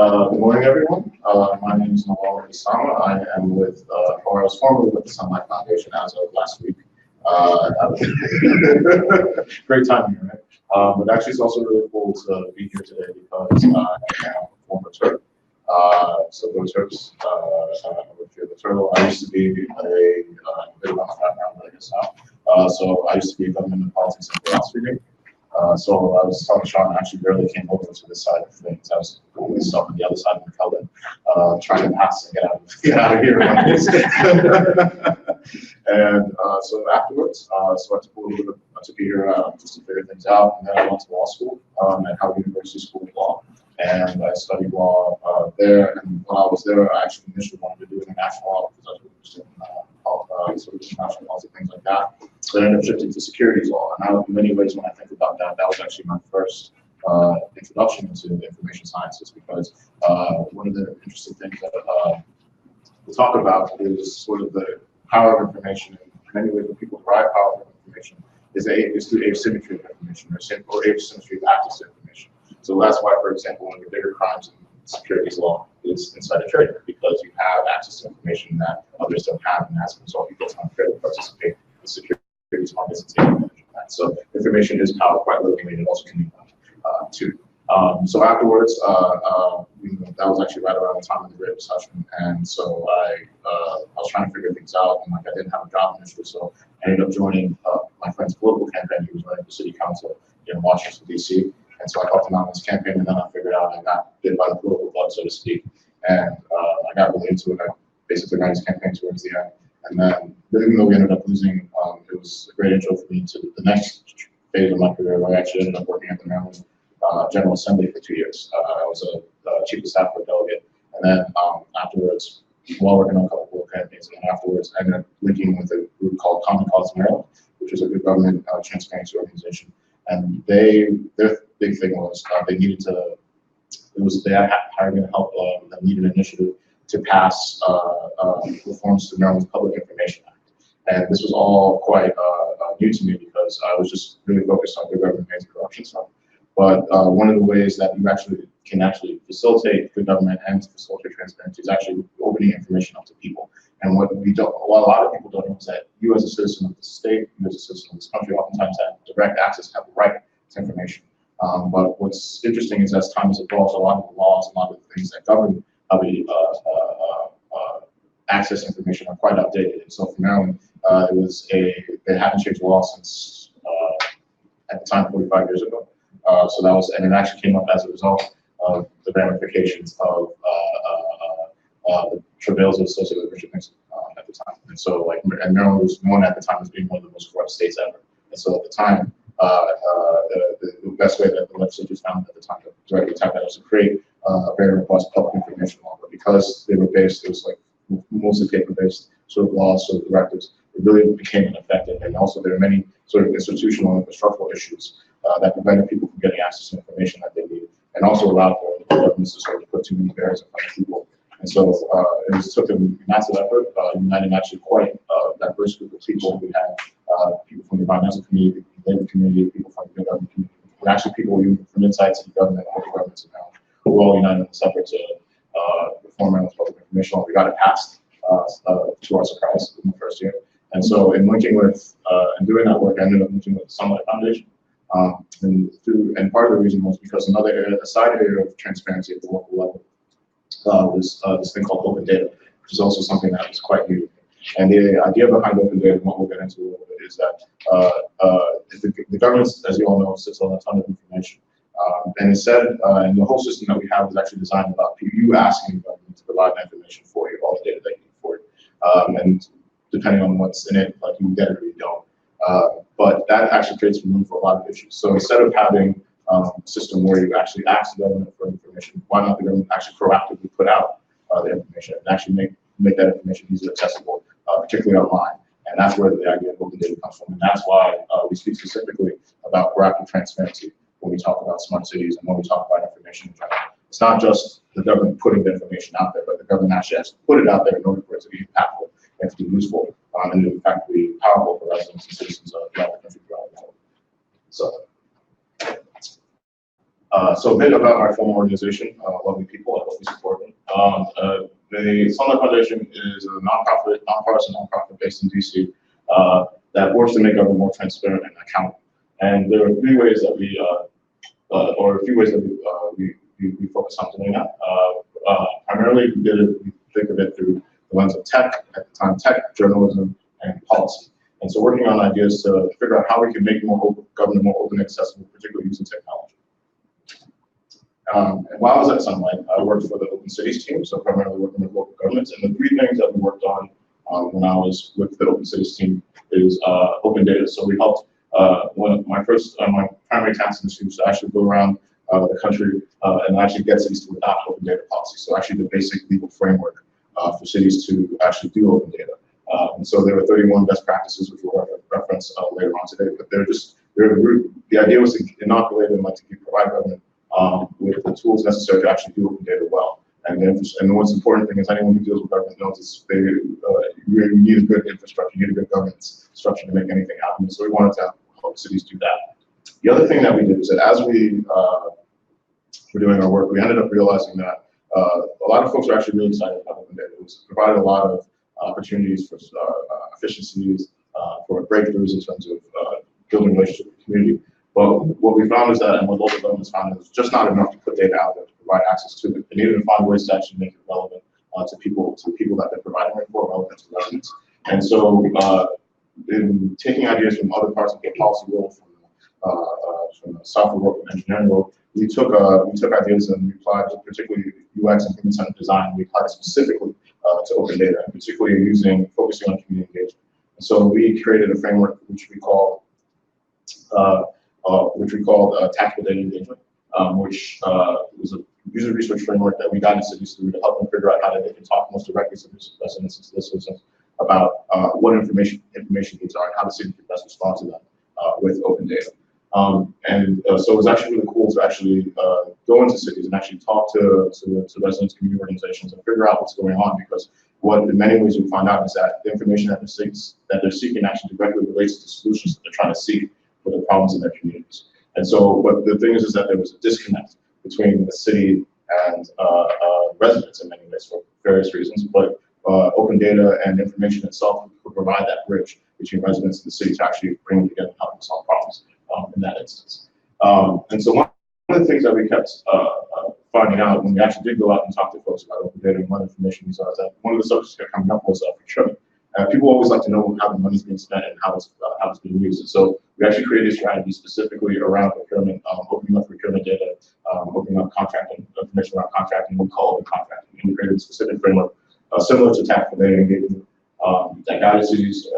Good morning, everyone. My name is Noel Isama. I am with, or I was formerly with the Sunlight Foundation as of last week. Great time here, right? But actually, it's also really cool to be here today because I am a former Turk. So go Turks. With the Turtle, I used to be a bit of my background, but I guess now. So I used to be a government and politics and philosophy major. So I was telling Sean, I actually barely came over to this side of things. I was doing stuff on the other side of the Kelvin, trying to pass and get out of here. And so afterwards, so I took a little bit I took a year just to figure things out, and then I went to law school at Howard University School of Law, and I studied law there. And when I was there, I actually initially wanted to do international law because I was really interested in sort of international policy, things like that. So I ended up shifting to securities law. And now, in many ways, when I think about that, that was actually my first introduction into information sciences, because one of the interesting things that we talk about is sort of the power of information. And in many ways, when people derive power from information, is through asymmetry of information or asymmetry of access to information. So that's why, for example, one of the bigger crimes in securities law is insider trading, because you have access to information that others don't have, and as a result, you get unfairly participate in securities markets and take advantage of that. So information is power, quite literally, and it also can be too. So afterwards, that was actually right around the time of the Great Recession, and so I was trying to figure things out, and I didn't have a job initially, so I ended up joining my friend's political campaign. He was running for city council in Washington, D.C., and so I helped him out in his campaign, and then I figured out I got bit by the political bug, so to speak, and I got really into it. I basically ran his campaign towards the end, and then even though we ended up losing, it was a great intro for me to the next phase of my career, where I actually ended up working at the Maryland General Assembly for 2 years. I was a chief of staff for a delegate, and then afterwards, while working on a couple of political campaigns, and then afterwards, I ended up linking with a group called Common Cause Maryland, which is a good government transparency organization. And their big thing was they needed to, they had hired me to help them need an initiative to pass reforms to Maryland's Public Information Act. And this was all quite new to me because I was just really focused on good government anti-corruption stuff. But one of the ways that you can facilitate good government and facilitate transparency is actually opening information up to people. And what a lot of people don't know is that you as a citizen of the state, you as a citizen of this country, oftentimes have direct access, have the right to information. But what's interesting is as time has evolved, a lot of the laws, a lot of the things that govern how we access information are quite outdated. And so for Maryland, they haven't changed the law since at the time 45 years ago. So that was, and it actually came up as a result of the ramifications of the travails associated with Richard Nixon at the time. And so, and Maryland was known at the time as being one of the most corrupt states ever. And so at the time, the best way that the legislatures found at the time to directly attack that was to create a very robust public information law. But because they were based, it was like mostly paper-based sort of laws, sort of directives, it really became ineffective. And also there are many sort of institutional and infrastructural issues that prevented people from getting access to information that they needed, and also allowed for governments to sort of put too many barriers in front of people. And so it took a massive effort, uniting actually quite a diverse group of people. We had people from the environmental community, the labor community, people from the government community, and actually people from inside city government and local governments around, who were all united in this effort to reform Maryland's public information law. We got it passed to our surprise in the first year. And so in linking with and doing that work, I ended up linking with the Sunlight Foundation. And part of the reason was because a side area of transparency at the local level was this thing called open data, which is also something that was quite new. And the idea behind open data, and what we'll get into a little bit, is that the government, as you all know, sits on a ton of information. And instead, and the whole system that we have is actually designed about you asking the government to provide that information for you, all the data that you need for it. And depending on what's in it, like you get it or you don't. But that actually creates room for a lot of issues. So instead of having a system where you actually ask the government for information, why not the government actually proactively put out the information and actually make that information easily accessible, particularly online? And that's where the idea of open data comes from. And that's why we speak specifically about proactive transparency when we talk about smart cities and when we talk about information in general. It's not just the government putting the information out there, but the government actually has to put it out there in order for it to be impactful and to be useful, and in fact to be powerful for residents and citizens throughout the country, throughout the world. So So a bit about my former organization, Lovely People. I hope you support them. The Sunlight Foundation is a nonpartisan nonprofit based in DC that works to make government more transparent and accountable. And there are three ways that or a few ways that we focus on doing that. Primarily, we think of it through the lens of tech, at the time tech, journalism, and policy. And so working on ideas to figure out how we can make government more open and accessible, particularly using technology. And while I was at Sunlight, I worked for the Open Cities team, so primarily working with local governments. And the three things that we worked on when I was with the Open Cities team is open data. So we helped, one of my primary task initiative was to actually go around the country and actually get cities to adopt open data policy. So actually the basic legal framework for cities to actually do open data. And so there were 31 best practices, which we'll reference later on today. But the idea was to inoculate them, like to provide government with the tools necessary to actually do open data well. And the most important thing is anyone who deals with government knows is you need a good infrastructure, you need a good governance structure to make anything happen. So we wanted to help cities do that. The other thing that we did is that as we were doing our work, we ended up realizing that a lot of folks are actually really excited about open data. It's provided a lot of opportunities for efficiencies, for breakthroughs in terms of building relationships with the community. But what we found is that, and what local governments found, is just not enough to put data out there to provide access to it. They needed to find ways to actually make it relevant to people that they're providing it for, relevant to residents. And so, in taking ideas from other parts of the policy world, from the software world and engineering world, we took ideas and we applied to particularly UX and human-centered design. We applied it specifically to open data, and particularly focusing on community engagement. And so we created a framework which we called tactical data engagement, which was a user research framework that we guided cities through to help them figure out how they can talk most directly to residents and to the citizens about what information needs are and how the city can best respond to them with open data. So it was actually really cool to actually go into cities and actually talk to residents, community organizations, and figure out what's going on, because what in many ways we find out is that the information that they're seeking actually directly relates to solutions that they're trying to seek for the problems in their communities. And so, but the thing is that there was a disconnect between the city and residents in many ways for various reasons, but open data and information itself could provide that bridge between residents and the city to actually bring them together and help them solve problems in that instance. And so one of the things that we kept finding out when we actually did go out and talk to folks about open data and what information we saw is that one of the subjects that kept coming up was procurement. People always like to know how the money's being spent and how it's being used. And so we actually created a strategy specifically around procurement, opening up procurement data, opening up contracting information around contracting, we call it contracting, and we created a specific framework similar to tactical data engagement that guided cities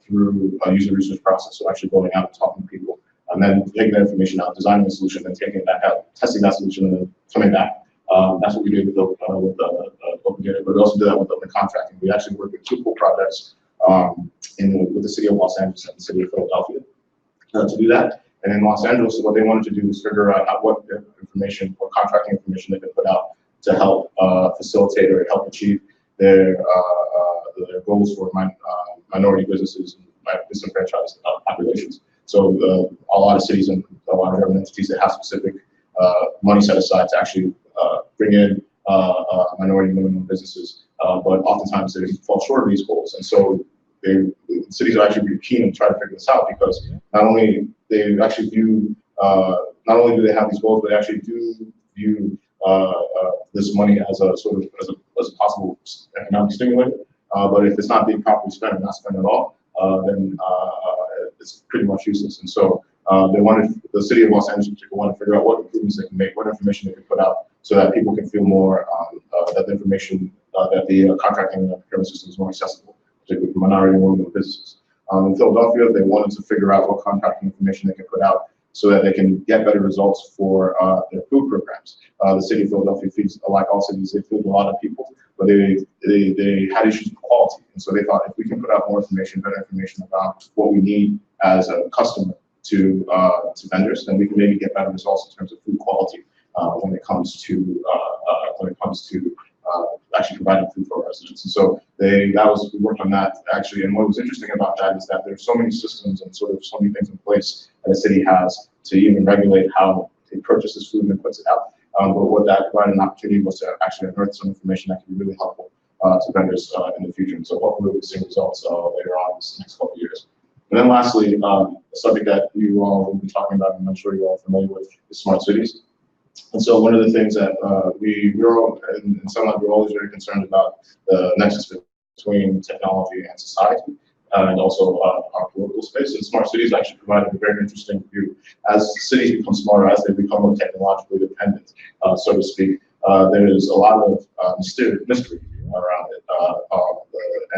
through a user research process. So actually going out and talking to people, and then taking that information out, designing a solution, then taking it back out, testing that solution, and then coming back. That's what we did with open data, but we also did that with open contracting. We actually worked with two cool projects with the city of Los Angeles and the city of Philadelphia to do that. And in Los Angeles, what they wanted to do was figure out what information or contracting information they could put out to help facilitate or help achieve their goals for minority businesses and disenfranchised populations. So a lot of cities and a lot of government entities that have specific money set aside to actually bring in minority women-owned businesses, but oftentimes they fall short of these goals. And so cities are actually really keen to try to figure this out, because not only they actually view, not only do they have these goals, but they actually do view this money as a sort of as a possible economic stimulator. But if it's not being properly spent or not spent at all, then it's pretty much useless. And so the city of Los Angeles in particular wanted to figure out what improvements they can make, what information they can put out, so that people can feel more that the information, that the contracting and procurement system is more accessible, particularly for minority and women-owned businesses. In Philadelphia, they wanted to figure out what contracting information they can put out so that they can get better results for their food programs. The city of Philadelphia feeds, like all cities, they feed a lot of people, but they had issues with quality. And so they thought, if we can put out more information, better information about what we need as a customer to vendors, then we can maybe get better results in terms of food quality when it comes to actually providing food for our residents. And so we worked on that actually. And what was interesting about that is that there's so many systems and sort of so many things in place that a city has to even regulate how he purchases food and then puts it out. But what that provided an opportunity was to actually unearth some information that can be really helpful to vendors in the future. And so hopefully we'll be seeing results later on this next couple of years. And then lastly, a subject that you all will be talking about, and I'm sure you're all familiar with, is smart cities. And so one of the things that we're all, in some we're always very concerned about the nexus between technology and society, and also our political space. And smart cities actually provide a very interesting view. As cities become smarter, as they become more technologically dependent, so to speak, there's a lot of mystery around it.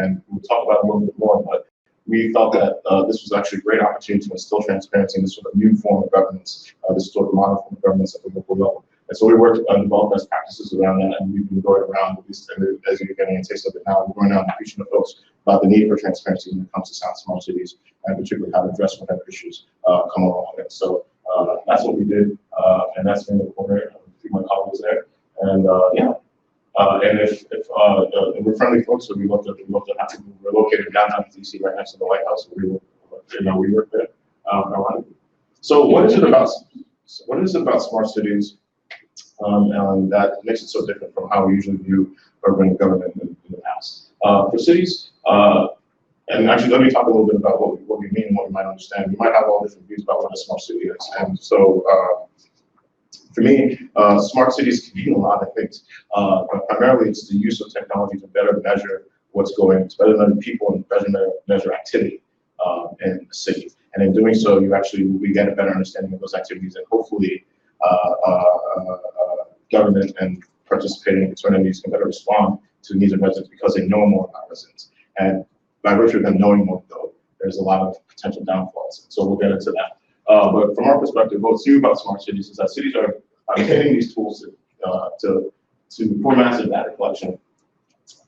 And we'll talk about it a little bit more, but we felt that this was actually a great opportunity to instill transparency in this sort of new form of governance, this sort of modern form of governance at the local level. And so we worked on develop best practices around that, and we've been going around, at least as you're getting a taste of it now, we're going around teaching the folks about the need for transparency when it comes to smart cities, and particularly how to address whatever issues come along with it. So that's what we did, and that's me in the corner, a few of my colleagues there. And yeah. And if we're friendly folks, so we love to have people. We're located downtown DC, right next to the White House. So we work there. So what is it about smart cities that makes it so different from how we usually view urban government in the past? For cities, and actually, let me talk a little bit about what we mean and what we might understand. We might have all different views about what a smart city is, and so. For me, smart cities can mean a lot of things, but primarily it's the use of technology to better measure what's going on, to better measure people and better measure activity in the city. And in doing so, we get a better understanding of those activities, and hopefully government and participating entities can better respond to the needs of residents because they know more about residents. And by virtue of them knowing more, though, there's a lot of potential downfalls. So we'll get into that. But from our perspective, what's new about smart cities is that cities are getting these tools for massive data collection,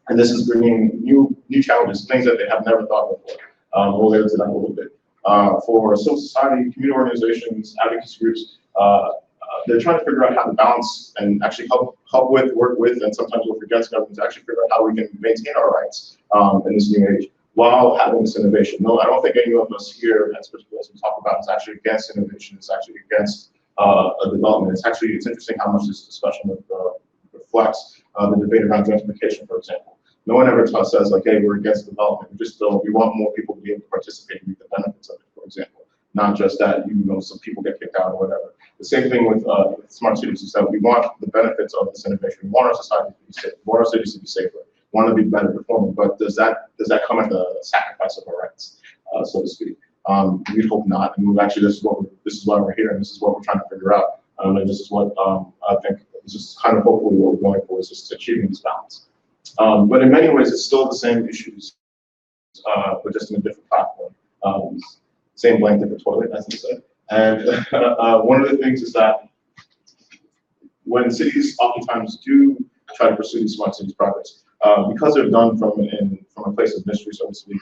and this is bringing new challenges, things that they have never thought before. We'll get into that a little bit. For civil society, community organizations, advocacy groups, they're trying to figure out how to balance and actually help with, work with, and sometimes work against government to actually figure out how we can maintain our rights in this new age, while having this innovation. No, I don't think any of us here, as we talk about, is actually against innovation. It's actually against development. It's interesting how much this discussion reflects the debate around gentrification, for example. No one ever says like, hey, we're against development. We want more people to be able to participate and reap the benefits of it, for example. Not just that, some people get kicked out or whatever. The same thing with smart cities is that we want the benefits of this innovation. We want our society to be safe. We want our cities to be safer. Want to be better performing, but does that come at the sacrifice of our rights, so to speak? We hope not. And this is why we're here, and this is what we're trying to figure out. And this is what I think this is kind of hopefully what we're going for, is just achieving this balance. But in many ways, it's still the same issues, but just in a different platform. Same blank, different toilet, as they say. And one of the things is that when cities oftentimes do try to pursue these smart cities projects, because they're done from a place of mystery, so to speak,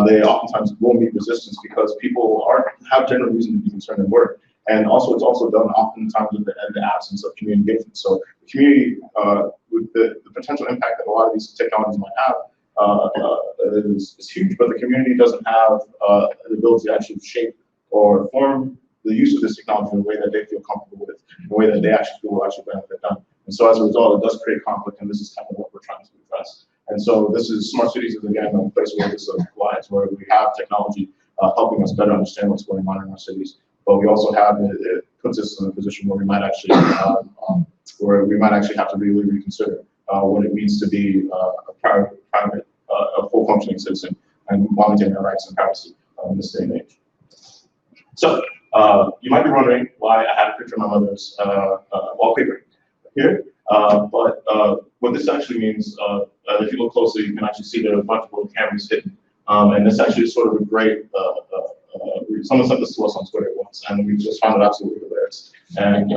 they oftentimes will meet resistance because people have general reason to be concerned and worried. And also, it's also done oftentimes in the absence of community engagement. So the community, with the potential impact that a lot of these technologies might have, is huge, but the community doesn't have the ability to actually shape or form the use of this technology in a way that they feel comfortable with, in a way that they actually feel will actually benefit them. And so as a result, it does create conflict, and this is kind of what we're trying to address. And so this is smart cities is again a place where this applies, where we have technology helping us better understand what's going on in our cities, but we also have it puts us in a position where we might actually have to really reconsider what it means to be a full functioning citizen and maintaining our rights and privacy in this day and age. So you might be wondering why I have a picture of my mother's wallpaper here, but what this actually means, if you look closely, you can actually see there are a bunch of little cameras hidden, and this actually is sort of a great. Someone sent this to us on Twitter once, and we just found it absolutely hilarious. And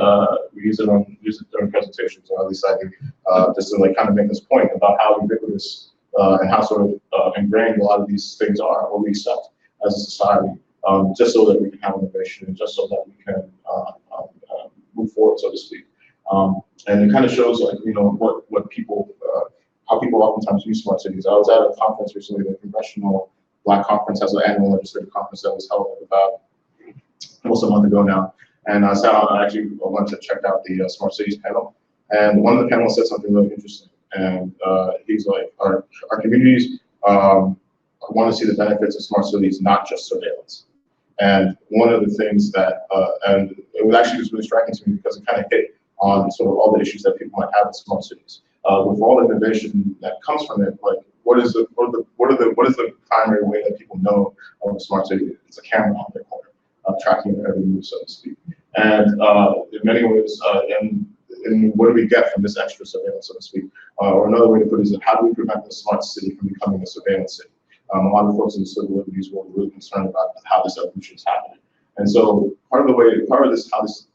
we use it during presentations, or at least I do, just to kind of make this point about how ubiquitous and how sort of ingrained a lot of these things are, or we accept as a society, just so that we can have innovation and just so that we can move forward, so to speak. And it kind of shows, what people, how people oftentimes use smart cities. I was at a conference recently, the Congressional Black Conference has an annual legislative conference that was held about almost a month ago now. And I sat on, I actually went to check out the Smart Cities panel, and one of the panelists said something really interesting. And he's like, our communities want to see the benefits of smart cities, not just surveillance. And one of the things that, and it was actually just really striking to me because it kind of hit on sort of all the issues that people might have with smart cities. With all the innovation that comes from it, like what is the primary way that people know of a smart city? It's a camera on their corner, tracking their every move, so to speak. And in many ways, and what do we get from this extra surveillance, so to speak? Or another way to put it is, how do we prevent the smart city from becoming a surveillance city? A lot of folks in the civil liberties world are really concerned about how this evolution is happening. And so part of this, how this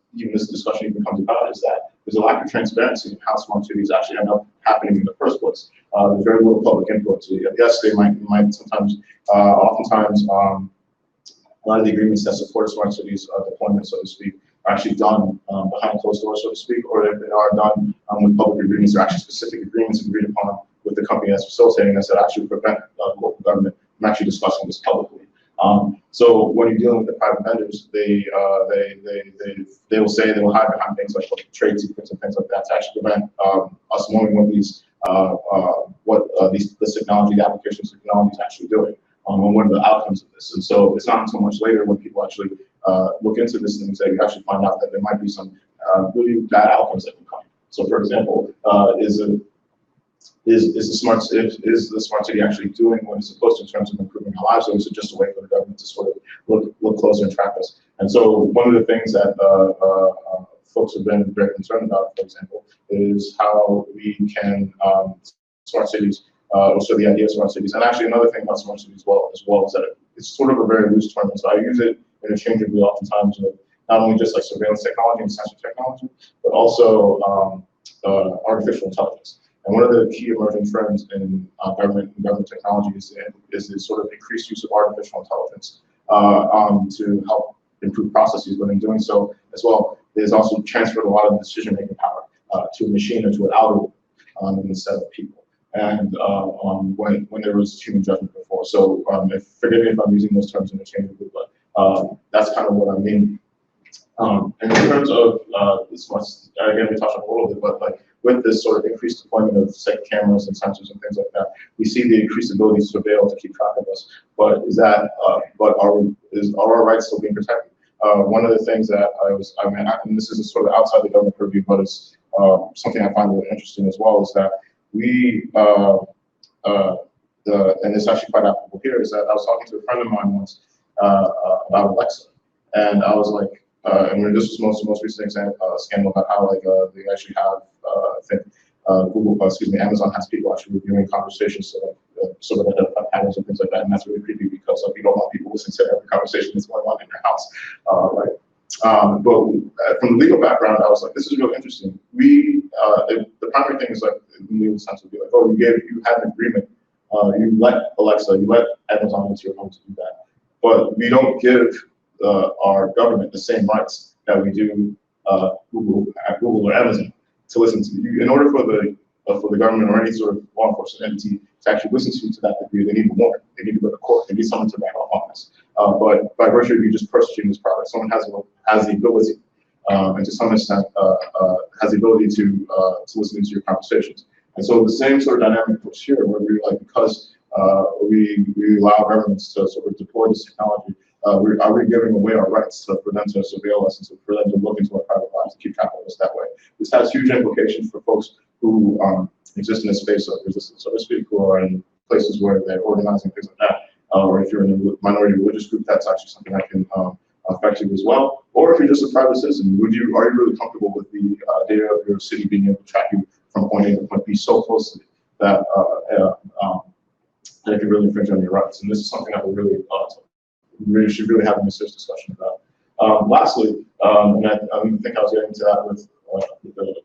discussion even comes about is that there's a lack of transparency in how smart cities actually end up happening in the first place. There's very little public input. So yes, they might sometimes, oftentimes, a lot of the agreements that support smart cities deployment, so to speak, are actually done behind closed doors, so to speak, or if they are done with public agreements, they're actually specific agreements agreed upon with the company that's facilitating this that actually prevent local government from actually discussing this publicly. So when you're dealing with the private vendors, they will say they will hide behind things like trade secrets and things like that to actually prevent us knowing what this technology, the applications technology is actually doing, and what are the outcomes of this. And so it's not until much later when people actually look into this things that you actually find out that there might be some really bad outcomes that can come. So for example, is the smart city actually doing what it's supposed to in terms of improving our lives, or is it just a way for the government to sort of look closer and track us? And so one of the things that folks have been very concerned about, for example, is how we can smart cities, so the idea of smart cities. And actually another thing about smart cities as well is that it's sort of a very loose term. So I use it interchangeably oftentimes with not only just like surveillance technology and sensor technology, but also artificial intelligence. And one of the key emerging trends in government technology is the sort of increased use of artificial intelligence to help improve processes. But in doing so as well, there's also transferred a lot of decision-making power to a machine or to an algorithm instead of people. And when there was human judgment before. So forgive me if I'm using those terms interchangeably, but that's kind of what I mean. And in terms of this much, again, we touched on a little bit, but like with this sort of increased deployment of say cameras and sensors and things like that, we see the increased ability to surveil to keep track of us. But are our rights still being protected? One of the things that and this is sort of outside the government purview, but it's something I find really interesting as well, is that we and it's actually quite applicable here, is that I was talking to a friend of mine once about Alexa, and I was like, and this was most recent scandal about how like they actually have I think Amazon has people actually reviewing conversations so that identify patterns and things like that, and that's really creepy because you don't want people listening to every conversation that's going on in your house, right? But from the legal background, I was like, this is really interesting. The primary thing is like in legal sense would be like, oh, you had an agreement, you let Alexa, you let Amazon into your home to do that, but we don't give our government the same rights that we do Google or Amazon to listen to you. In order for the government or any sort of law enforcement entity to actually listen to you to that degree, they need a warrant. They need to go to court. They need someone to back up on this. But by virtue of you just purchasing this product, someone has the ability, and to some extent has the ability to listen to your conversations. And so the same sort of dynamic works here, where we like because we allow governments to sort of deploy this technology. Are we giving away our rights for them to surveil us and for them to look into our private lives to keep track of us that way? This has huge implications for folks who exist in a space of resistance, so to speak, who are in places where they're organizing things like that. Or if you're in a minority religious group, that's actually something that can affect you as well. Or if you're just a private citizen, are you really comfortable with the data of your city being able to track you from point A to point B so closely that it can really infringe on your rights? And this is something that we really should really have a serious discussion about. Lastly, and I think I was getting to that with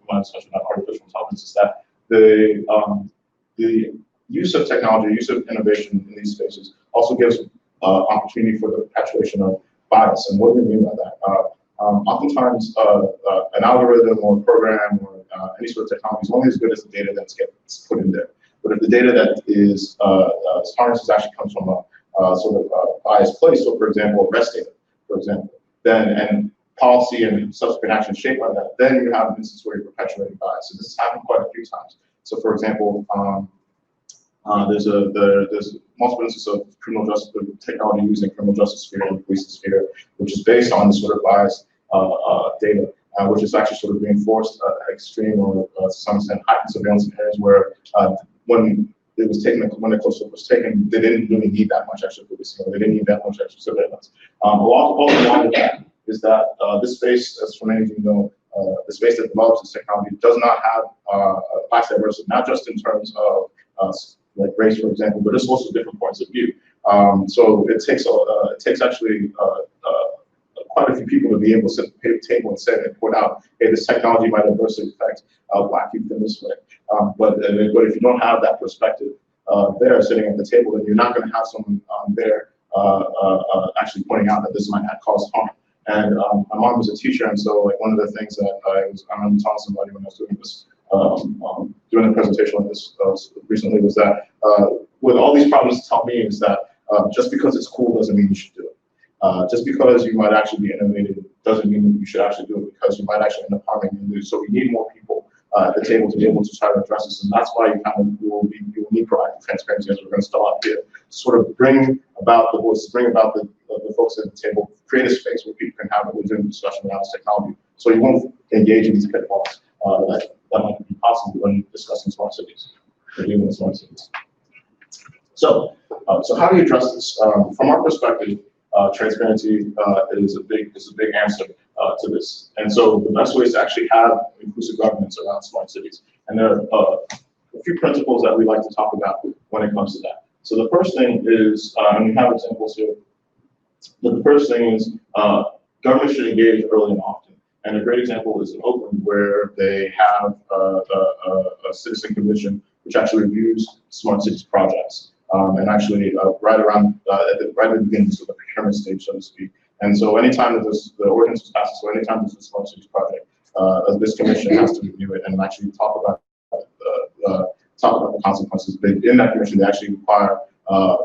my discussion about artificial intelligence, is that the use of technology, use of innovation in these spaces also gives opportunity for the perpetuation of bias. And what do we mean by that? Oftentimes, an algorithm or a program or any sort of technology is only as good as the data that gets put in there. But if the data that is harnessed actually comes from a sort of biased place, so for example, arrest data, for example, then policy and subsequent action shaped by that, then you have an instance where you're perpetuating bias. So this has happened quite a few times. So for example, there's multiple instances of criminal justice technology used in criminal justice sphere and police sphere, which is based on this sort of bias data, which is actually sort of reinforced extreme or to some extent heightened surveillance in areas where when it was taken, when the close look was taken, they didn't really need that much extra policing, or they didn't need that much extra surveillance. Along with that is that this space, as for many of you know, the space that develops this technology does not have class diversity, not just in terms of like race, for example, but it's also different points of view. So it takes actually quite a few people to be able to sit at the table and say and point out, hey, this technology might adversely affect Black youth in this way. But if you don't have that perspective there sitting at the table, then you're not going to have someone there actually pointing out that this might cause harm. And my mom was a teacher, and so like one of the things that I remember telling somebody when I was doing this, doing a presentation like this recently, was that with all these problems tell me is that just because it's cool doesn't mean you should do it. Just because you might actually be innovative doesn't mean that you should actually do it, because you might actually end up harming the news. So we need more people at the table to be able to try to address this, and that's why you will need proactive transparency, as we're going to start off here, to sort of bring about the voices, bring about the folks at the table, create a space where people can have a legitimate discussion around this technology, so you won't engage in these pitfalls that might be possible when discussing smart cities or dealing with smart cities. So how do you address this? From our perspective, transparency is a big answer to this. And so the best way is to actually have inclusive governance around smart cities. And there are a few principles that we like to talk about when it comes to that. So the first thing is, and we have examples here, but the first thing is government should engage early and often. And a great example is in Oakland, where they have a citizen commission which actually reviews smart cities projects. And actually right around at the beginning, so the procurement stage, so to speak. And so anytime that the ordinance is passed, so anytime there's a smart cities project, this commission has to review it and actually talk about the consequences. In that commission, they actually require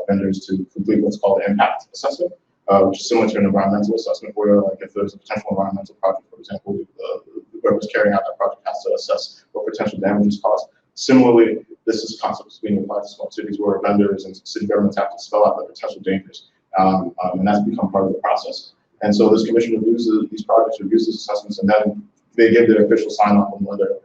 vendors to complete what's called an impact assessment, which is similar to an environmental assessment, where like if there's a potential environmental project, for example, whoever's carrying out that project has to assess what potential damages caused. Similarly, this is concepts being applied to smart cities where vendors and city governments have to spell out the potential dangers, and that's become part of the process. And so this commission reviews these projects, reviews these assessments, and then they give their official sign off on whether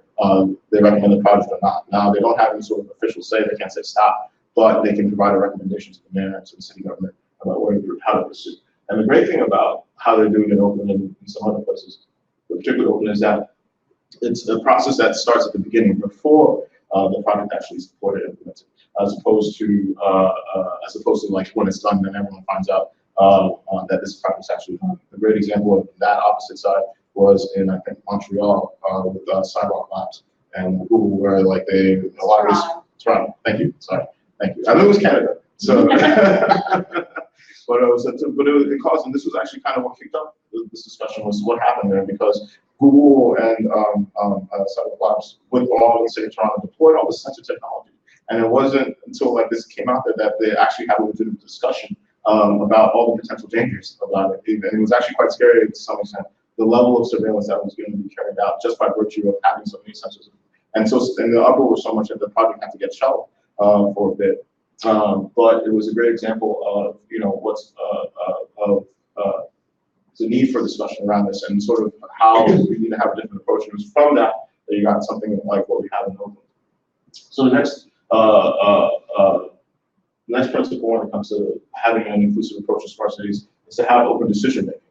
they recommend the project or not. Now, they don't have any sort of official say, they can't say stop, but they can provide a recommendation to the mayor and to the city government about how to pursue. And the great thing about how they're doing it in Oakland and in some other places, particularly Oakland, is that it's a process that starts at the beginning before the project actually is supported and implemented, as opposed to like when it's done, then everyone finds out that this project is actually done. A great example of that opposite side was in, I think, Montreal with Sidewalk Labs and Google, where like a lot of this. Toronto. Thank you. Sorry. Thank you. I knew it was Canada. So, it caused, and this was actually kind of what kicked up this discussion, was what happened there, because Google and Sidewalk Labs, with all of the city of Toronto, deployed all this sensor technology. And it wasn't until like this came out there that they actually had a legitimate discussion about all the potential dangers about it. And it was actually quite scary to some extent, the level of surveillance that was going to be carried out just by virtue of having so many sensors. And the uproar was so much that the project had to get shelved for a bit. But it was a great example of, what's the need for discussion around this, and sort of how we need to have a different approach. And it was from that you got something like what we have in Oakland. So the next principle when it comes to having an inclusive approach to smart cities is to have open decision making.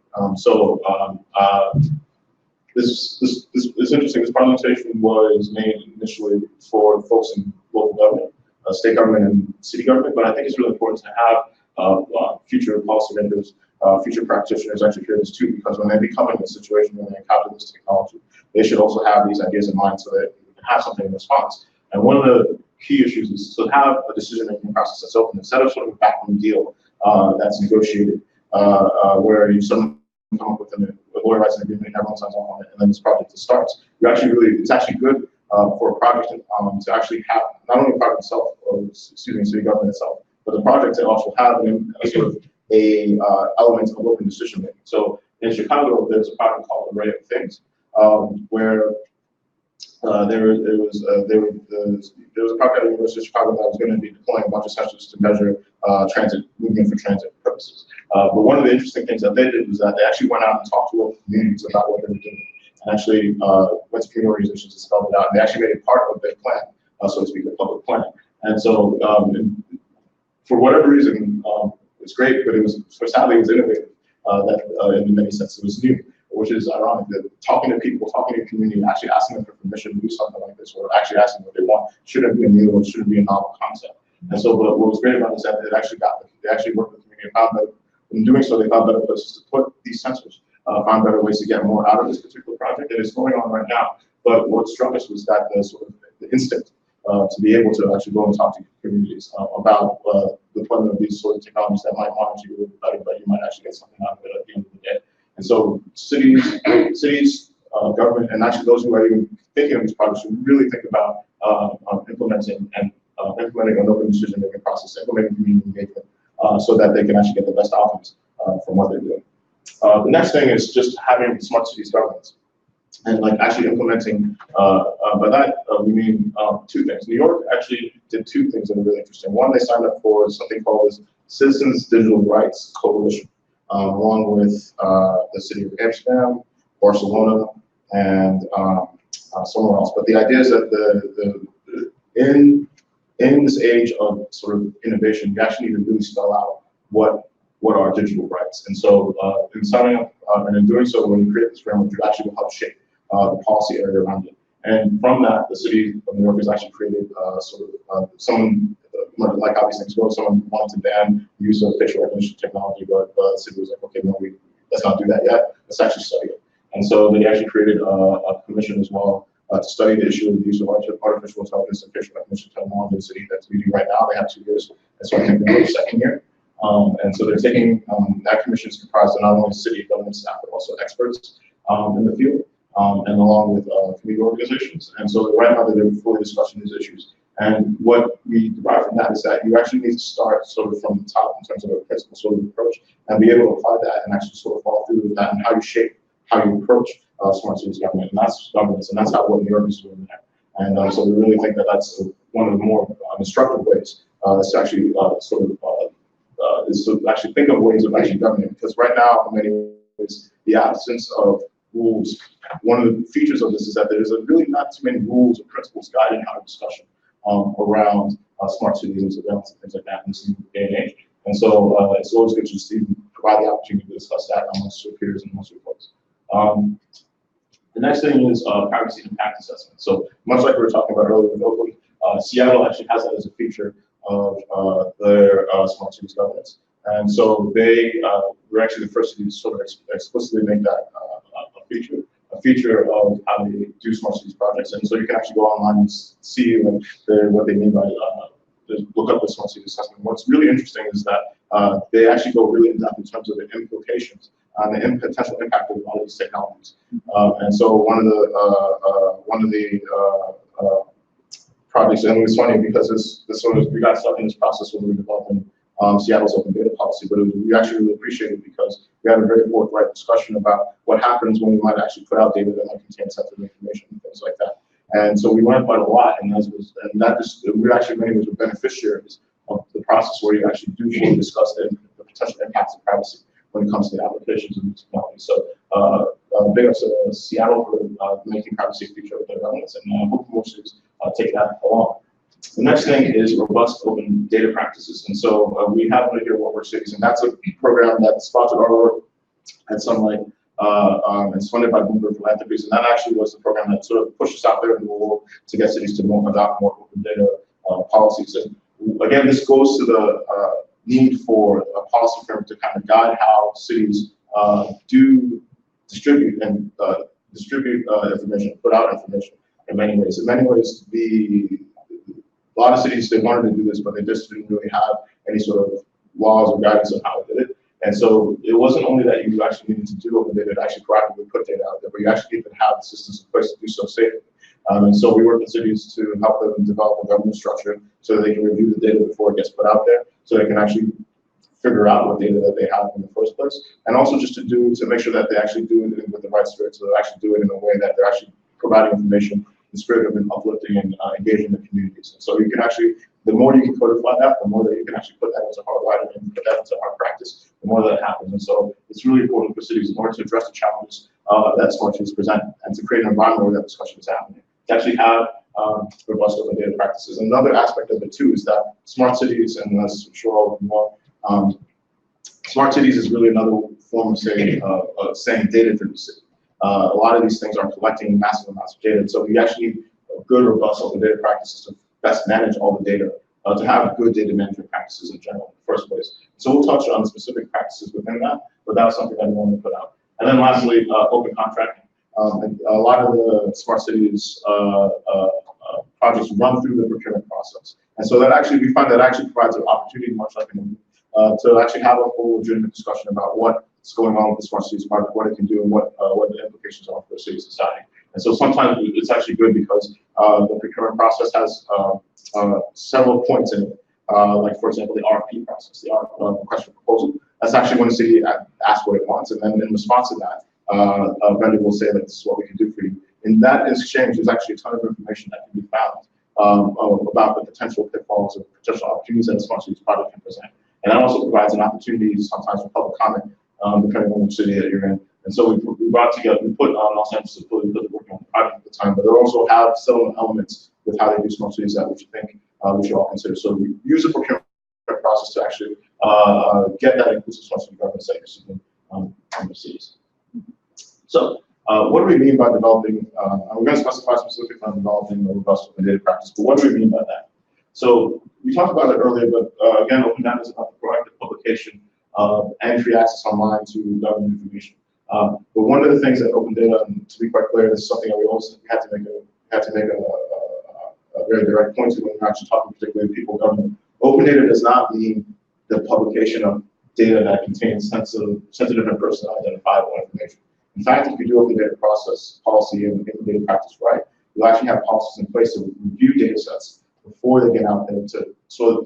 This is interesting. This presentation was made initially for folks in local government, state government, and city government, but I think it's really important to have future policymakers, future practitioners actually hear this too, because when they become in a situation where they encounter this technology, they should also have these ideas in mind so that we can have something in response. And one of the key issues is to have a decision-making process that's open, instead of sort of a backroom deal that's negotiated, where you suddenly come up with a lawyer writes an agreement and everyone signs off on it, and then this project just starts. It's actually good for a project to actually have not only the project itself, or city government itself, but the project to also have a sort of element of open decision making. So in Chicago, there's a project called Array of Things, where there was a project at the University of Chicago that was going to be deploying a bunch of sensors to measure transit movement for transit purposes. But one of the interesting things that they did was that they actually went out and talked to local communities about what they were doing, and actually went to community organizations and spelled it out. And they actually made it part of their plan, so to speak, the public plan. And so, for whatever reason, it's great, but it was, sadly, it was innovative. In many senses, it was new, which is ironic that talking to people, talking to the community, actually asking them for permission to do something like this, or actually asking what they want, shouldn't be a new or shouldn't be a novel concept. And so, but what was great about it is that they actually worked with the community and found that in doing so, they found better places to put these sensors, found better ways to get more out of this particular project, and it's going on right now. But what struck us was that the sort of the instinct to be able to actually go and talk to communities about the deployment of these sort of technologies that might monitor you a little better, but you might actually get something out of it at the end of the day. And so cities, government, and actually those who are even thinking of these projects should really think about implementing an open decision-making process, implementing community engagement, so that they can actually get the best outcomes from what they're doing. The next thing is just having smart cities governance. And like actually implementing, by that we mean two things. New York actually did two things that are really interesting. One, they signed up for something called the Citizens Digital Rights Coalition, along with the city of Amsterdam, Barcelona, and somewhere else. But the idea is that in this age of sort of innovation, you actually need to really spell out what are digital rights. And so in signing up and in doing so, when you create this framework, you actually will help shape the policy area around it. And from that, the city of New York has actually created someone, like how these things go, someone wanted to ban the use of facial recognition technology, but the city was like, okay, no, let's not do that yet, let's actually study it. And so they actually created a commission as well to study the issue of the use of artificial intelligence and facial recognition technology in the city that's meeting right now. They have 2 years, and so I think they're in the second year. And so they're taking, that commission is comprised of not only city government staff, but also experts in the field, and along with community organizations. And so right now they're fully discussing these issues. And what we derive from that is that you actually need to start sort of from the top in terms of a principle sort of approach, and be able to apply that and actually sort of follow through with that and how you shape, how you approach smart cities government. And that's governance, and that's how what New York is doing there. And so we really think that that's one of the more instructive ways is to actually is to actually think of ways of actually governing, because right now, in many ways, the absence of rules, one of the features of this is that there's really not too many rules or principles guiding our discussion around smart cities and surveillance and things like that in this day and age. And so it's always good to just even provide the opportunity to discuss that amongst your peers and amongst your folks. The next thing is privacy impact assessment. So much like we were talking about earlier with Oakland, Seattle actually has that as a feature of their smart cities governance. And so they were actually the first city to sort of explicitly make that a feature of how they do smart cities projects. And so you can actually go online and see what they mean by look up the smart cities assessment. What's really interesting is that they actually go really in depth in terms of the implications and the potential impact of a lot of these technologies. And so one of the projects, and it was funny because we got stuck in this process when we were developing Seattle's open data policy, but we actually really appreciate it because we had a very forthright discussion about what happens when we might actually put out data that might contain sensitive information and things like that. And so we learned quite a lot, and we actually many ways were beneficiaries of the process where you actually do fully discuss the potential impacts of privacy when it comes to the applications of new technology. So big ups to Seattle for making privacy a feature of their governance, and hope more cities take that along. The next thing is robust open data practices. And so we have one here at What Works Cities, and that's a program that sponsored our work at Sunlight. It's funded by Bloomberg Philanthropies, and that actually was the program that sort of pushed us out there in the world to get cities to adopt more open data policies. And again, this goes to the need for a policy framework to kind of guide how cities do distribute information, put out information in many ways. In many ways, a lot of cities, they wanted to do this, but they just didn't really have any sort of laws or guidance on how to do it. And so it wasn't only that you actually needed to do open data to actually proactively put data out there, but you actually even have the systems in place to do so safely. And so we work with cities to help them develop a governance structure so that they can review the data before it gets put out there, so they can actually figure out what data that they have in the first place, and also just to make sure that they actually do it with the right spirit, so they actually do it in a way that they're actually providing information in the spirit of uplifting and engaging the communities. And so you can actually, the more you can codify that, the more that you can actually put that into hard writing and put that into hard practice, the more that happens. And so it's really important for cities in order to address the challenges that smart cities present and to create an environment where that discussion is happening. To actually have robust open data practices. Another aspect of it too is that smart cities, and as I'm sure all of you know, smart cities is really another form of saying data-driven city. A lot of these things are collecting massive amounts of data, and so we actually need good, robust open data practices to best manage all the data, to have good data management practices in general in the first place. So we'll touch on specific practices within that, but that's something that we want to put out. And then lastly, open contracting. A lot of the smart cities projects run through the procurement process. And so that actually, we find that actually provides an opportunity, much like in to actually have a full legitimate discussion about what's going on with the smart cities project, what it can do, and what the implications are for the city society. And so sometimes it's actually good because the procurement process has several points in it. Like for example, the RFP process, the request for proposal. That's actually when the city asks what it wants, and then in response to that, a vendor will say that this is what we can do for you. In that exchange, there's actually a ton of information that can be found about the potential pitfalls or potential opportunities that a smart cities project can present. And that also provides an opportunity sometimes for public comment, depending on which city that you're in. And so we brought together, we put Los Angeles working on the project at the time, but they also have several elements with how they do smart cities that we should think we should all consider. So we use the procurement process to actually get that inclusive smart city governance that you're seeing in the cities. So what do we mean by developing, we're going to specify specifically on developing a robust open data practice, but what do we mean by that? So we talked about it earlier, but again, open data is about the proactive publication and free access online to government information. But one of the things that open data, and to be quite clear, this is something that we always had to make a very direct point to when we're actually talking particularly to people government. Open data does not mean the publication of data that contains sensitive and personally identifiable information. In fact, if you do open data process policy and get the data practice right, you'll actually have policies in place to review data sets before they get out there to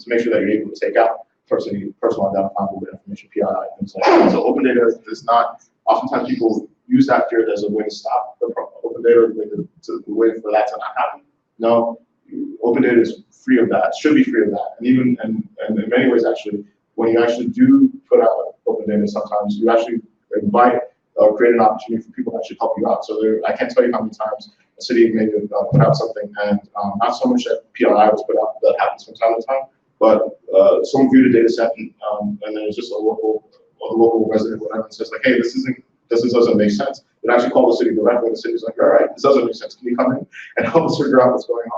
make sure that you're able to take out personal identifiable information, PII, things like that. So open data is not, oftentimes people use that fear as a way to stop the open data, the way for that to not happen. No, open data is free of that, should be free of that. And even, and in many ways actually, when you actually do put out open data, sometimes you actually invite or create an opportunity for people to actually help you out. So I can't tell you how many times a city maybe put out something and not so much that PII was put out, that happens from time to time, but someone viewed a data set and there's just a local resident or whatever and says like, hey, this doesn't make sense. It actually called the city directly, and the city's like, all right, this doesn't make sense. Can you come in and help us figure out what's going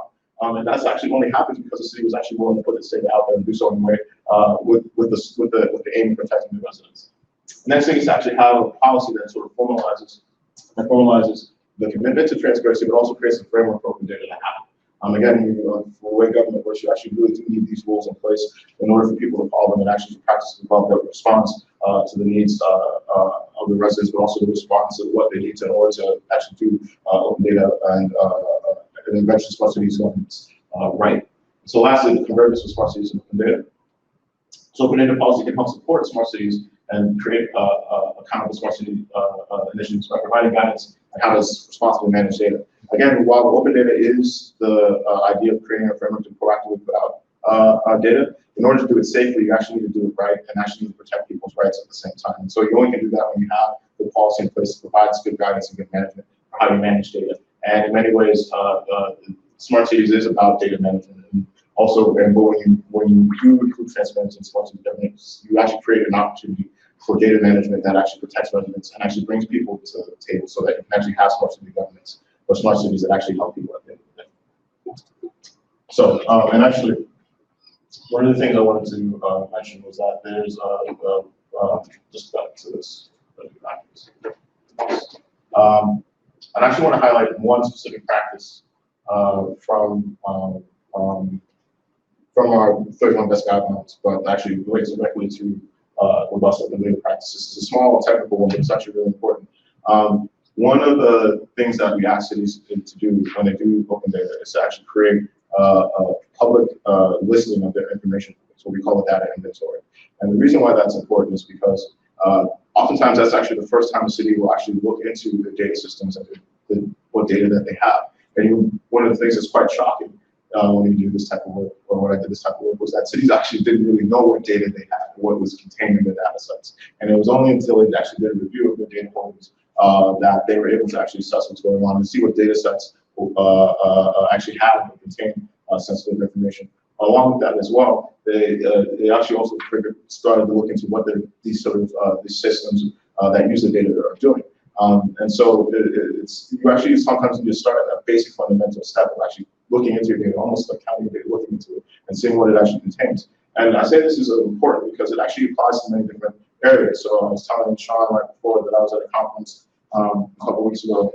on? And that's actually only happens because the city was actually willing to put this data out there and do so in a way with the aim of protecting the residents. The next thing is to actually have a policy that sort of formalizes the commitment to transparency, but also creates a framework for open data to happen. Again, for the way government works, you actually really do need these rules in place in order for people to follow them and actually practice the public response to the needs of the residents, but also the response to what they need in order to actually do open data and eventually smart cities governments right. So lastly, the convergence of smart cities and open data. So open data policy can help support smart cities and create accountable smart city initiatives by providing guidance on how to responsibly manage data. Again, while open data is the idea of creating a framework to proactively put out data, in order to do it safely, you actually need to do it right and actually need to protect people's rights at the same time. And so you only can do that when you have the policy in place that provides good guidance and good management for how you manage data. And in many ways, smart cities is about data management. And also, when you do include transparency in smart city governance, you actually create an opportunity for data management that actually protects residents and actually brings people to the table so that you can actually have smart city governments or smart cities that actually help people at the end of the day. So, and actually, one of the things I wanted to mention was that there's just back to this. I actually want to highlight one specific practice from our 31 best guidelines, but actually relates directly to robust open data practices. It's a small technical one, but it's actually really important. One of the things that we ask cities to do when they do open data is to actually create public listing of their information. So we call it data inventory. And the reason why that's important is because oftentimes that's actually the first time a city will actually look into the data systems and what data that they have. And one of the things that's quite shocking when you do this type of work, or when I did this type of work, was that cities actually didn't really know what data they had, what was contained in the data sets. And it was only until they actually did a review of the data holdings that they were able to actually assess what's going on and see what data sets actually have and contain sensitive information. Along with that as well, they actually also started to look into what these systems that use the data are doing. And so you actually sometimes need to start at that basic fundamental step of actually looking into your data, almost like counting data, looking into it, and seeing what it actually contains. And I say this is important because it actually applies to many different areas. So I was telling Sean right before that I was at a conference a couple of weeks ago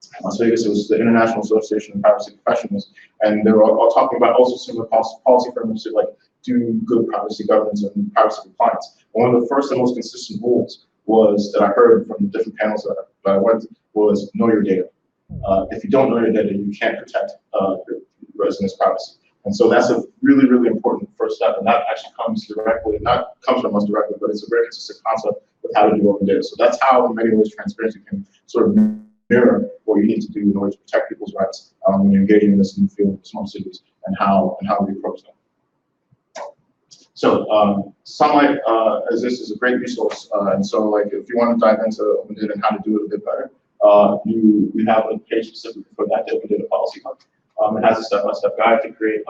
in Las Vegas. It was the International Association of Privacy Professionals, and they were all talking about also similar policy frameworks to like do good privacy governance and privacy compliance. One of the first and most consistent rules was that I heard from the different panels that I went to was know your data. If you don't know your data, you can't protect your residents' privacy. And so that's a really, really important first step, and that actually comes directly, not comes from us directly, but it's a very consistent concept with how to do open data. So that's how, in many ways, transparency can sort of mirror what you need to do in order to protect people's rights when you're engaging in this new field of small cities and how we approach them. So Sunlight as this is a great resource, and so like if you want to dive into open data and how to do it a bit better, we have a page specifically for that, the Open Data Policy Hub. It has a step-by-step guide to create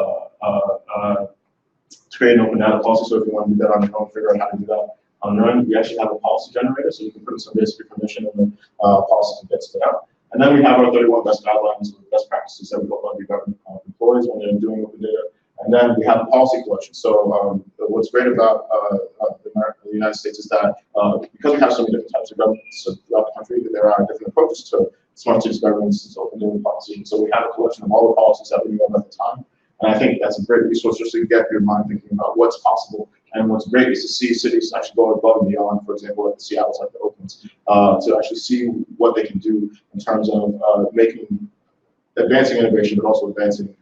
an open data policy. So if you want to do that on your own, figure out how to do that on your own. We actually have a policy generator, so you can put in some basic information and then policies and get spit out. And then we have our 31 best guidelines with best practices that we hope every government employs when they're doing open data. And then we have a policy collection. So what's great about the United States is that because we have so many different types of governments throughout the country, there are different approaches to smart cities governance, open data policy. So we have a collection of all the policies that we know at the time. And I think that's a great resource just to get your mind thinking about what's possible. And what's great is to see cities actually go above and beyond, for example, like the Seattle's, like the Oakland's, to actually see what they can do in terms of advancing innovation, but also advancing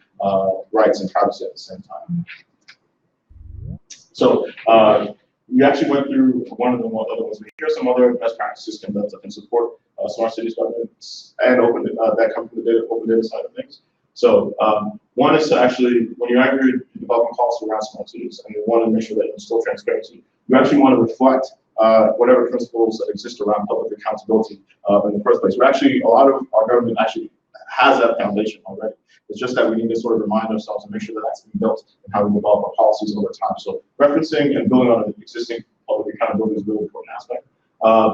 rights and privacy at the same time. So we actually went through one of the other ones. Here are some other best practice systems that can support smart cities governance and open that come from the open data side of things. So one is to actually, when you're actually developing policy around smart cities and you want to make sure that you instill transparency, you actually want to reflect whatever principles that exist around public accountability in the first place. We're actually, a lot of our government actually has that foundation already. It's just that we need to sort of remind ourselves and make sure that that's being built and how we develop our policies over time. So referencing and building on an existing public accountability is a really important aspect.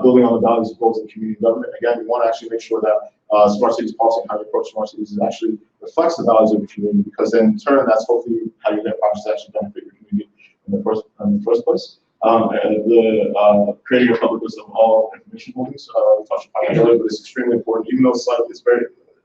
Building on the values and goals of the community government. Again, we want to actually make sure that smart cities policy and how we approach smart cities actually reflects the values of the community, because then in turn, that's hopefully how you get projects that actually benefit your community in the first place. And creating a public list of all information holdings. We touched upon that earlier, but it's extremely important, even though it's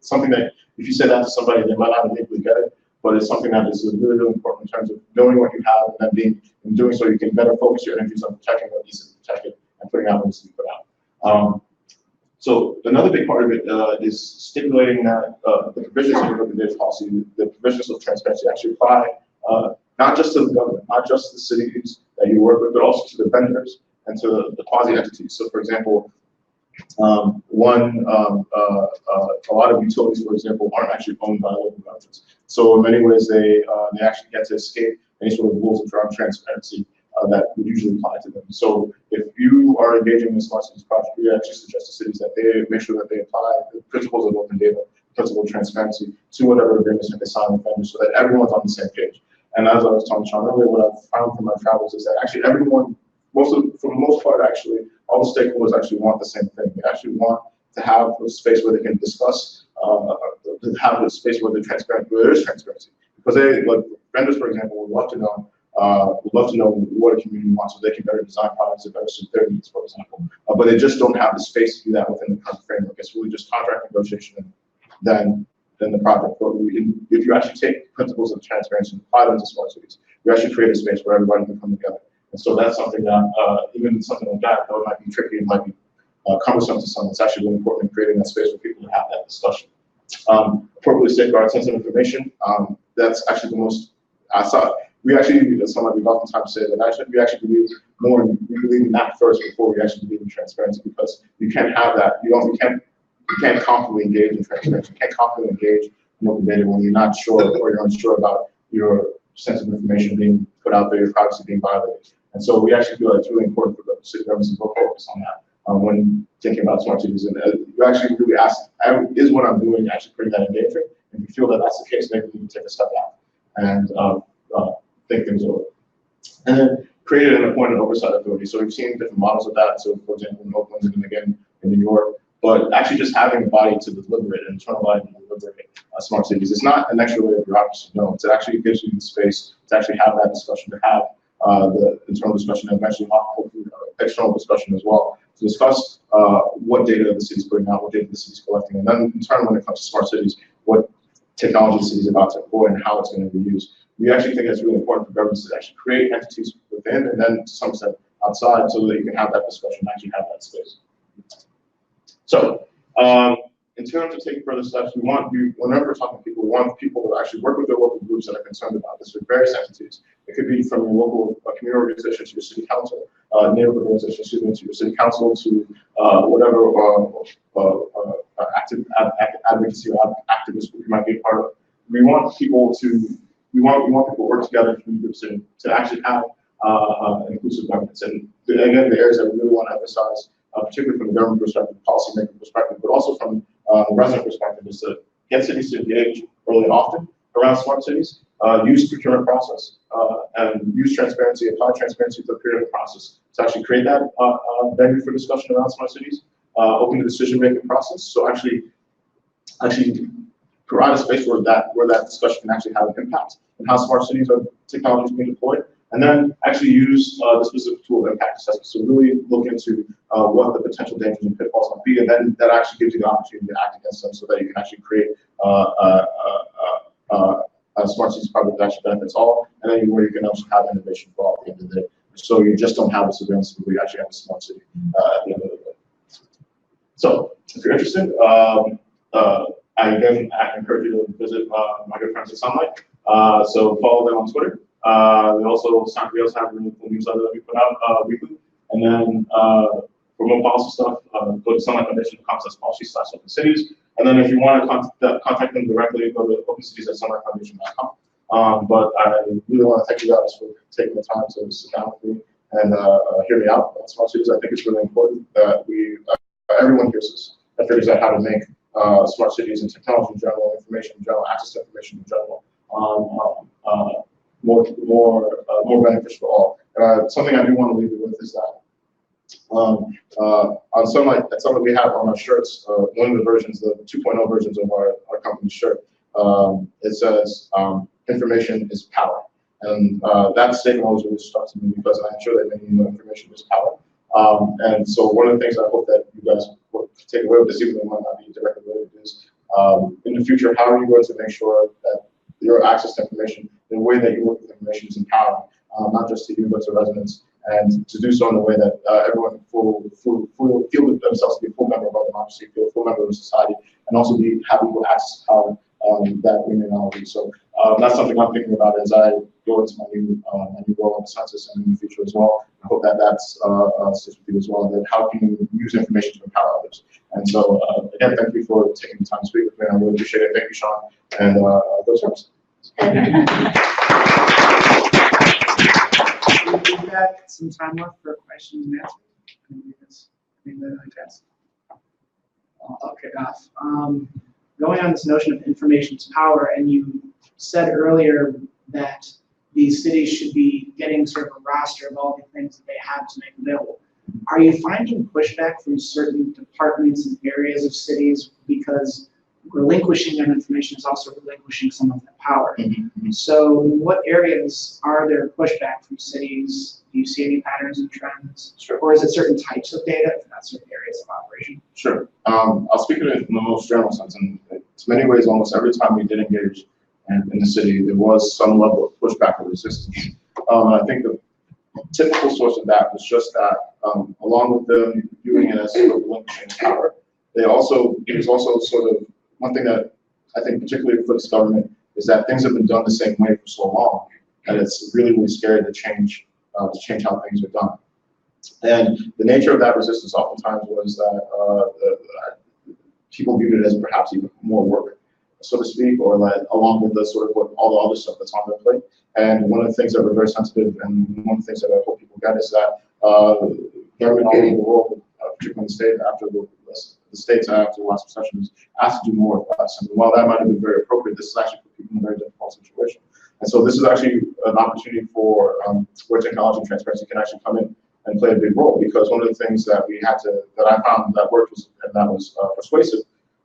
something that if you say that to somebody, they might not immediately get it, but it's something that is really, really important in terms of knowing what you have and then in doing so, you can better focus your energies on protecting what needs to be protected and putting out what needs to be put out. So another big part of it is stipulating that the provisions of the open data policy, the provisions of transparency actually apply not just to the government, not just to the cities that you work with, but also to the vendors and to the quasi-entities. So for example, a lot of utilities, for example, aren't actually owned by local governments. So in many ways, they actually get to escape any sort of rules around transparency that would usually apply to them. So if you are engaging in a smart cities project, we actually suggest to cities that they make sure that they apply the principles of open data, principle of transparency to whatever agreements that they sign with vendors, so that everyone's on the same page. And as I was telling Sean earlier, what I've found from my travels is that actually everyone, for the most part, actually, all the stakeholders actually want the same thing. They actually want to have a space where they can discuss, to have a space where there is transparency. Because like vendors, for example, would love to know what a community wants, so they can better design products that better suit their needs, for example. But they just don't have the space to do that within the current framework. It's really just contract negotiation and then the project. But if you actually take principles of transparency and apply them to smart cities, you actually create a space where everybody can come together. And so that's something that, even something like that, though it might be tricky, it might be cumbersome to some, it's actually really important in creating that space for people to have that discussion. Appropriately safeguard sensitive information. that's actually the most. We actually, somebody we oftentimes say that we actually believe more in, we believe in that first before we actually believe in transparency, because you can't have that. You can't confidently engage in transparency. You can't confidently engage in open data when you're not sure or you're unsure about your sensitive information being put out there, your privacy being violated. And so we actually feel that it's really important for the city governments to focus on that when thinking about smart cities. And you actually really ask, is what I'm doing actually creating that engagement? And if you feel that that's the case, maybe we can take a step back and think things over. And then created an appointed oversight authority. So we've seen different models of that. So for example, in Oakland and again in New York, but actually just having a body to deliberate, an internal body to deliberate smart cities. It's not an extra layer of bureaucracy, no. It actually gives you the space to actually have that discussion, to have the internal discussion, and eventually hopefully external discussion as well, to discuss what data the city's putting out, what data the city's collecting, and then in turn, when it comes to smart cities, what technology the city's about to employ and how it's going to be used. We actually think it's really important for governments to actually create entities within and then to some extent outside, so that you can have that discussion and actually have that space. So, in terms of taking further steps, whenever we're talking to people, we want people to actually work with their local groups that are concerned about this with various entities. It could be from your local community organization to your city council, neighborhood organization, to your city council, to whatever active advocacy or activist group you might be a part of. We want people to work together in groups to actually have inclusive governance. And again, the areas that we really want to emphasize, particularly from the government perspective, policymaker perspective, but also from the resident perspective, is to get cities to engage early and often around smart cities, use the procurement process, and use transparency, apply transparency to the procurement process to actually create that venue for discussion around smart cities, open the decision-making process. So actually provide a space where that discussion can actually have an impact on how smart cities or technology is being deployed, and then actually use the specific tool of impact assessment. So really look into what the potential dangers and pitfalls might be, and then that actually gives you the opportunity to act against them, so that you can actually create a smart cities project that actually benefits all, and then where you can also have innovation for all at the end of the day. So you just don't have a surveillance city, you actually have a smart city at the end of the day. So if you're interested, I encourage you to visit my good friends at Sunlight. So follow them on Twitter. We also have a really cool newsletter that we put out weekly. And then for more policy stuff, go to sunlightfoundation.com/policy/open cities. And then if you want to contact them directly, go to opencities@sunlightfoundation.com. But I really want to thank you guys for taking the time to sit down with me and hear me out on smart cities. I think it's really important that everyone hears this, that figures out how to make smart cities and technology in general, information in general, access to information in general, more beneficial for all. Something I do want to leave you with is that on Sunlight, that's something we have on our shirts. One of the versions, the 2.0 versions of our company shirt, it says information is power. And that statement always really struck to me, because I'm sure that many know information is power. And so one of the things I hope that you guys will take away with this, even though it might not be directly related, is in the future, how are you going to make sure that your access to information, the way that you work with information, is empowering, not just to you, but to residents, and to do so in a way that everyone feel themselves to be a full member of our democracy, feel a full member of society, and also have equal access to power that we may not be. So that's something I'm thinking about as I go into my new role on the census and in the future as well. I hope that that's sticks with you as well, that how can you use information to empower others. And so again, thank you for taking the time to speak with me. I really appreciate it. Thank you, Sean, and those terms. We've got some time left for questions and answers. I guess. I'll kick off. Going on this notion of information's power, and you said earlier that these cities should be getting sort of a roster of all the things that they have to make available. Are you finding pushback from certain departments and areas of cities because relinquishing that information is also relinquishing some of that power? Mm-hmm. So in what areas are there pushback from cities? Do you see any patterns and trends? Sure. Or is it certain types of data, if not certain areas of operation? Sure. I'll speak of it in the most general sense. And in many ways, almost every time we did engage in the city, there was some level of pushback or resistance. And I think the typical source of that was just that, along with them viewing it as sort of relinquishing power, it was also sort of one thing that I think particularly for this government is that things have been done the same way for so long, and it's really, really scary to change how things are done. And the nature of that resistance oftentimes was that people viewed it as perhaps even more work, so to speak, or like along with the sort of all the other stuff that's on their plate. And one of the things that we're very sensitive, and one of the things that I hope people get, is that government all over the world, particularly in the state the states after the last recession, is asked to do more with less. And while that might have been very appropriate, this is actually put people in a very difficult situation. And so this is actually an opportunity for where technology and transparency can actually come in and play a big role, because one of the things that I found that worked and that was persuasive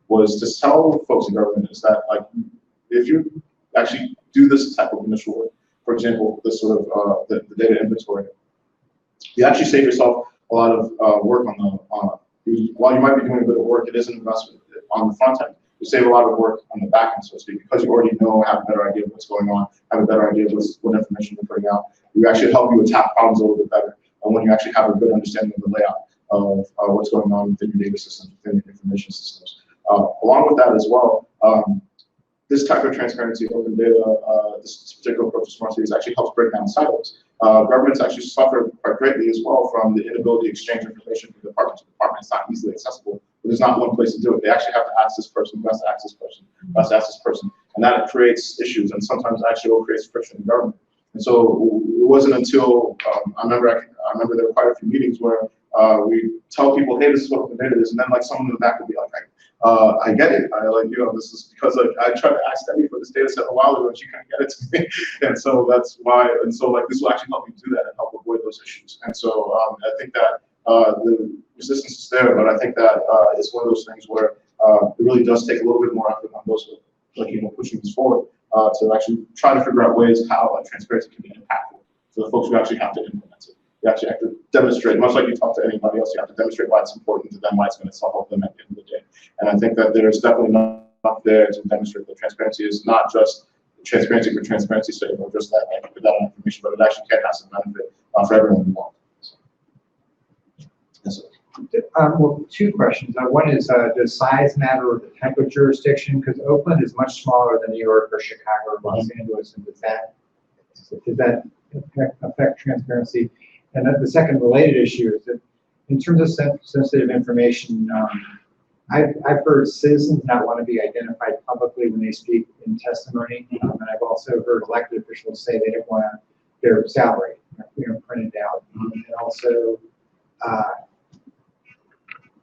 was to tell folks in government is that, like, if you actually do this type of initial work, for example, this sort of the data inventory, you actually save yourself a lot of work while you might be doing a bit of work, it is an investment on the front end. You save a lot of work on the back end, so to speak, because you already have a better idea of what's going on, have a better idea of what information you're putting out. We actually help you attack problems a little bit better when you actually have a good understanding of the layout of what's going on within your data systems, within your information systems. Along with that as well, this type of transparency, open data, this particular approach to smart cities actually helps break down silos. Governments actually suffer quite greatly as well from the inability to exchange information from department to department. It's not easily accessible, but there's not one place to do it. They actually have to ask this person, best ask this person, best ask this person. And that creates issues, and sometimes actually creates friction in government. And so it wasn't until, I remember there were quite a few meetings where we tell people, hey, this is what open data is, and then like someone in the back would be like, I get it. This is because I tried to ask Debbie for this data set a while ago and she couldn't get it to me. And so that's why, this will actually help you do that and help avoid those issues. And so I think that the resistance is there, but I think that it's one of those things where it really does take a little bit more effort on those pushing this forward to actually try to figure out ways how transparency can be impactful for the folks who actually have to implement it. You actually have to demonstrate, much like you talk to anybody else, you have to demonstrate why it's important to them, why it's going to help them at the end of the day. And I think that there's definitely not enough there to demonstrate that transparency is not just transparency for transparency's sake, or just that put that information, but it actually can have some benefit for everyone involved. So, yes, well, two questions. One is, does size matter with the type of jurisdiction? Because Oakland is much smaller than New York or Chicago or Los Angeles, and does that affect transparency? And the second related issue is that in terms of sensitive information, I've heard citizens not want to be identified publicly when they speak in testimony, and I've also heard elected officials say they don't want their salary printed out. And also,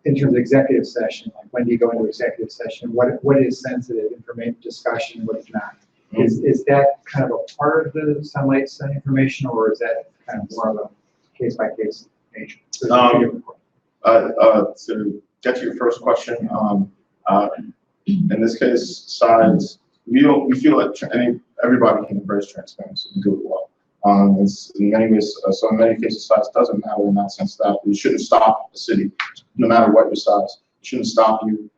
in terms of executive session, like when do you go into executive session? What is sensitive information discussion? What is not? Is that kind of a part of the sunlight information, or is that kind of more of a case-by-case nature? To get to your first question, in this case, size, we feel like everybody can embrace transparency and do it well. In many ways, so in many cases, size doesn't matter in that sense that it shouldn't stop a city, no matter what your size. It shouldn't stop you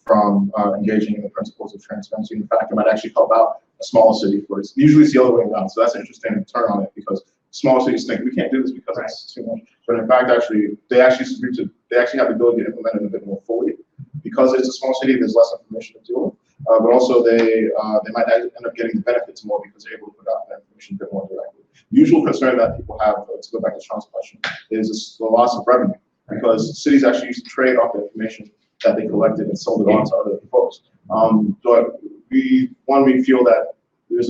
from engaging in the principles of transparency. In fact, it might actually help out a small city for it. Usually it's the other way around, so that's an interesting turn on it, because small cities think we can't do this because it's too much. But in fact, they actually have the ability to implement it a bit more fully. Because it's a small city, there's less information to deal with. But also they might end up getting the benefits more because they're able to put out that information a bit more directly. The usual concern that people have, to go back to Sean's question, is the loss of revenue, because cities actually used to trade off the information that they collected and sold it on to other folks. But we feel that there's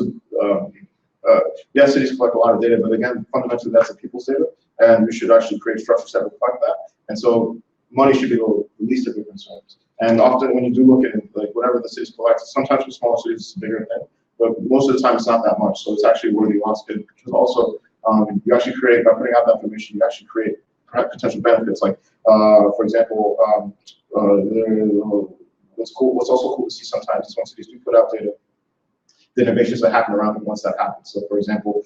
yes, cities collect a lot of data, but again, fundamentally that's a people's data, and we should actually create structures that reflect that. And so money should be the least of your concerns. And often when you do look at it, like whatever the cities collect, sometimes for smaller cities it's a bigger thing, but most of the time it's not that much. So it's actually worthy once good, because also you actually create, by putting out that information, you actually create potential benefits. Like for example, what's also cool to see sometimes is when cities do put out data, the innovations that happen around it once that happens. So for example,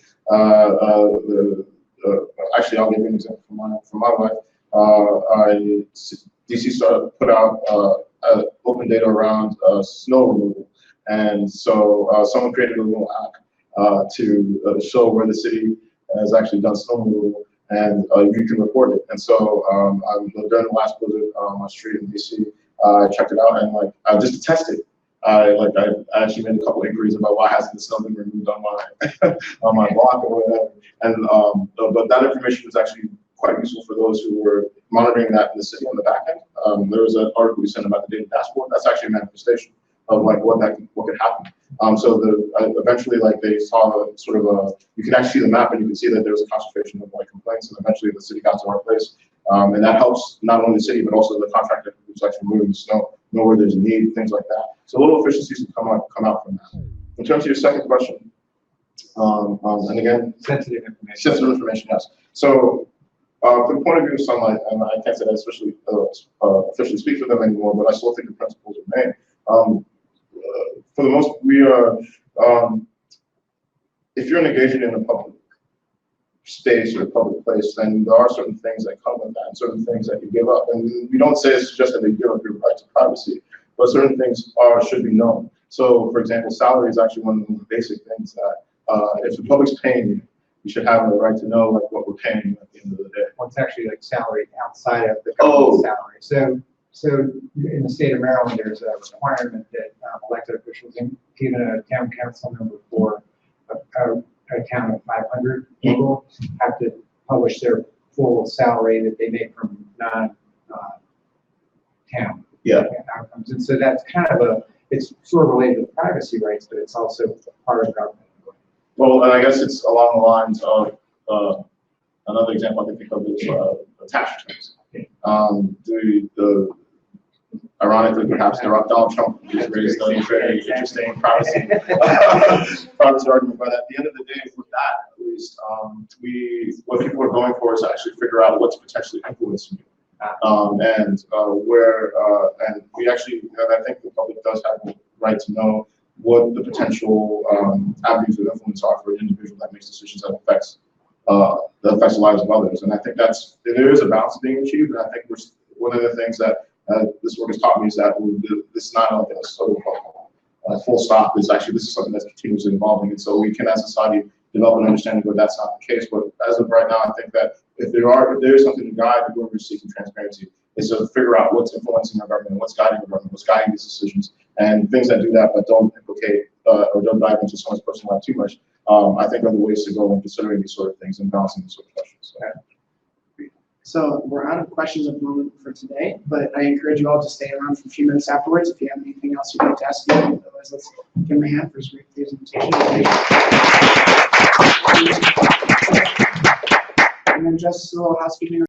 actually I'll give you an example from my life. DC put out open data around snow removal, and so someone created a little app to show where the city has actually done snow removal, and you can report it. And so during the last blizzard on my street in DC, I checked it out, and like just to test it, I actually made a couple inquiries about why hasn't the snow been removed on my on my block or whatever. And but that information was actually quite useful for those who were monitoring that in the city on the back end. There was an article we sent about the data dashboard. That's actually a manifestation of like what could happen. So eventually they saw sort of you can actually see the map and you can see that there was a concentration of like complaints, and eventually the city got to our place. And that helps not only the city but also the contractor who's actually moving the snow, know where there's a need, things like that. So little efficiencies can come out from that. In terms of your second question, and again, sensitive information. Sensitive information, yes. So from the point of view of sunlight, and I can't say that especially officially speak for them anymore, but I still think the principles remain. For the most, we are, if you're engaging in a public space or a public place, then there are certain things that come with that, and certain things that you give up. And we don't say it's just that they give up your right to privacy, but certain things should be known. So, for example, salary is actually one of the basic things that if the public's paying you, you should have the right to know like what we're paying you at the end of the day. What's actually like salary outside of the government salary. So in the state of Maryland, there's a requirement that elected officials, even a town council member for a town of 500 people, have to publish their full salary that they make from non-town outcomes. And so that's kind of it's sort of related to privacy rights, but it's also part of government. Well, and I guess it's along the lines of another example I can think of is tax returns. Ironically, perhaps Donald Trump raised a very interesting privacy argument, but at the end of the day, with that, at least, what people are going for is to actually figure out what's potentially influencing you. And we actually, and I think the public does have the right to know what the potential avenues of influence are for an individual that makes decisions that affects the lives of others. And I think there is a balance being achieved, and I think one of the things that this work has taught me is that this is not like a sort of full stop. This is something that's continuously evolving, and so we can, as a society, develop an understanding where that's not the case. But as of right now, I think that if there is something to guide the whoever is seeking transparency, is to figure out what's influencing our government, what's guiding the government, what's guiding these decisions, and things that do that but don't implicate or don't dive into someone's personal life too much. I think are the ways to go when considering these sort of things and balancing these sort of questions. So we're out of questions at the moment for today, but I encourage you all to stay around for a few minutes afterwards if you have anything else you'd like to ask me. Otherwise, let's give him a hand for his great presentation. And then just a little housekeeping.